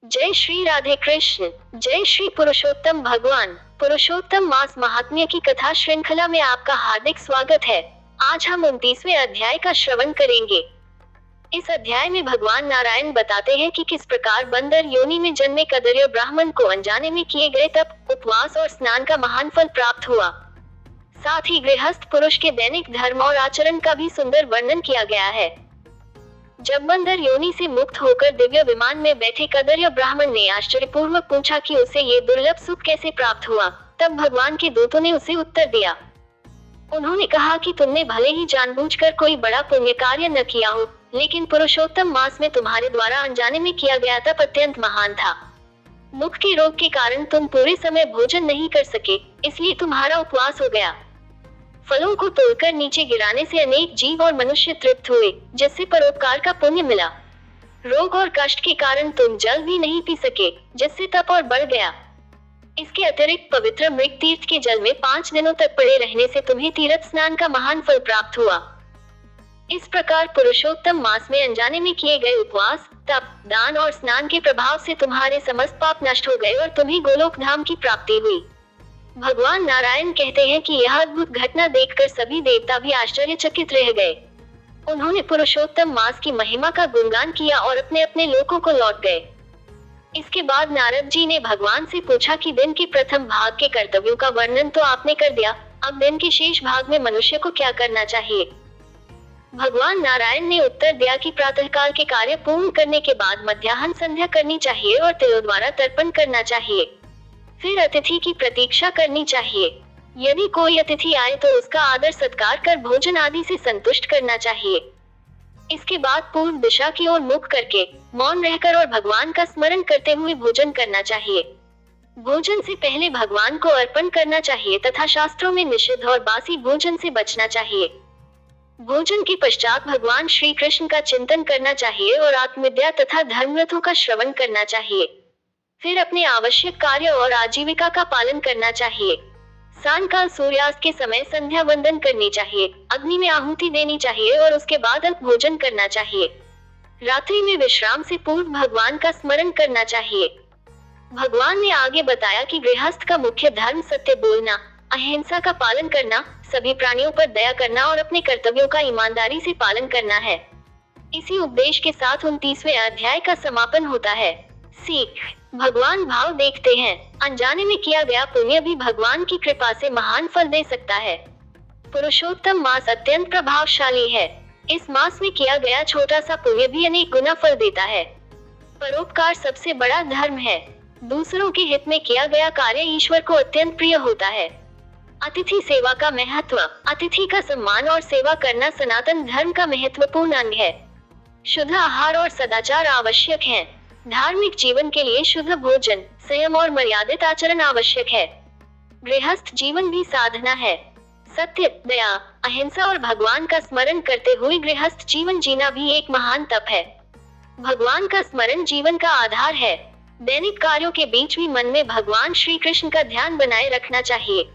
जय श्री राधे कृष्ण। जय श्री पुरुषोत्तम भगवान। पुरुषोत्तम मास महात्म्य की कथा श्रृंखला में आपका हार्दिक स्वागत है। आज हम 29वें अध्याय का श्रवण करेंगे। इस अध्याय में भगवान नारायण बताते हैं कि किस प्रकार बंदर योनि में जन्मे कदर्य ब्राह्मण को अनजाने में किए गए तप, उपवास और स्नान का महान फल प्राप्त हुआ। साथ ही गृहस्थ पुरुष के दैनिक धर्म और आचरण का भी सुंदर वर्णन किया गया है। जब बंदर योनि से मुक्त होकर दिव्य विमान में बैठे कदर्य ब्राह्मण ने आश्चर्यपूर्वक पूछा कि उसे ये दुर्लभ सुख कैसे प्राप्त हुआ, तब भगवान के दूतों ने उसे उत्तर दिया। उन्होंने कहा कि तुमने भले ही जानबूझकर कोई बड़ा पुण्य कार्य न किया हो, लेकिन पुरुषोत्तम मास में तुम्हारे द्वारा अनजाने में किया गया तप अत्यंत महान था। मुख के रोग के कारण तुम पूरे समय भोजन नहीं कर सके, इसलिए तुम्हारा उपवास हो गया। फलों को तोड़कर नीचे गिराने से अनेक जीव और मनुष्य तृप्त हुए, जिससे परोपकार का पुण्य मिला। रोग और कष्ट के कारण तुम जल भी नहीं पी सके, जिससे तप और बढ़ गया। इसके अतिरिक्त पवित्र मृग तीर्थ के जल में 5 दिनों तक पड़े रहने से तुम्हें तीर्थ स्नान का महान फल प्राप्त हुआ। इस प्रकार पुरुषोत्तम मास में अनजाने में किए गए उपवास, तप, दान और स्नान के प्रभाव से तुम्हारे समस्त पाप नष्ट हो गए और तुम्हें गोलोक धाम की प्राप्ति हुई। भगवान नारायण कहते हैं कि यह अद्भुत घटना देखकर सभी देवता भी आश्चर्यचकित रह गए। उन्होंने पुरुषोत्तम मास की महिमा का गुणगान किया और अपने अपने लोकों को लौट गए। इसके बाद नारद जी ने भगवान से पूछा कि दिन के प्रथम भाग के कर्तव्यों का वर्णन तो आपने कर दिया, अब दिन के शेष भाग में मनुष्य को क्या करना चाहिए। भगवान नारायण ने उत्तर दिया कि प्रातःकाल के कार्य पूर्ण करने के बाद मध्याह्न संध्या करनी चाहिए और तिलों द्वारा तर्पण करना चाहिए। फिर अतिथि की प्रतीक्षा करनी चाहिए। यदि कोई अतिथि आए तो उसका आदर सत्कार कर भोजन आदि से संतुष्ट करना चाहिए। इसके बाद पूर्व दिशा की ओर मुख करके मौन रहकर और भगवान का स्मरण करते हुए भोजन करना चाहिए। भोजन से पहले भगवान को अर्पण करना चाहिए तथा शास्त्रों में निषिद्ध और बासी भोजन से बचना चाहिए। भोजन के पश्चात भगवान श्री कृष्ण का चिंतन करना चाहिए और आत्मविद्या तथा धर्मग्रंथों का श्रवण करना चाहिए। फिर अपने आवश्यक कार्य और आजीविका का पालन करना चाहिए। सायंकाल सूर्यास्त के समय संध्या वंदन करनी चाहिए, अग्नि में आहुति देनी चाहिए और उसके बाद अल्प भोजन करना चाहिए। रात्रि में विश्राम से पूर्व भगवान का स्मरण करना चाहिए। भगवान ने आगे बताया कि गृहस्थ का मुख्य धर्म सत्य बोलना, अहिंसा का पालन करना, सभी प्राणियों पर दया करना और अपने कर्तव्यों का ईमानदारी से पालन करना है। इसी उपदेश के साथ 29वें अध्याय का समापन होता है। सीख, भगवान भाव देखते हैं। अनजाने में किया गया पुण्य भी भगवान की कृपा से महान फल दे सकता है। पुरुषोत्तम मास अत्यंत प्रभावशाली है। इस मास में किया गया छोटा सा पुण्य भी अनेक गुना फल देता है। परोपकार सबसे बड़ा धर्म है। दूसरों के हित में किया गया कार्य ईश्वर को अत्यंत प्रिय होता है। अतिथि सेवा का महत्व, अतिथि का सम्मान और सेवा करना सनातन धर्म का महत्वपूर्ण अंग है। शुद्ध आहार और सदाचार आवश्यक है। धार्मिक जीवन के लिए शुद्ध भोजन, संयम और मर्यादित आचरण आवश्यक है। गृहस्थ जीवन भी साधना है। सत्य, दया, अहिंसा और भगवान का स्मरण करते हुए गृहस्थ जीवन जीना भी एक महान तप है। भगवान का स्मरण जीवन का आधार है। दैनिक कार्यों के बीच भी मन में भगवान श्री कृष्ण का ध्यान बनाए रखना चाहिए।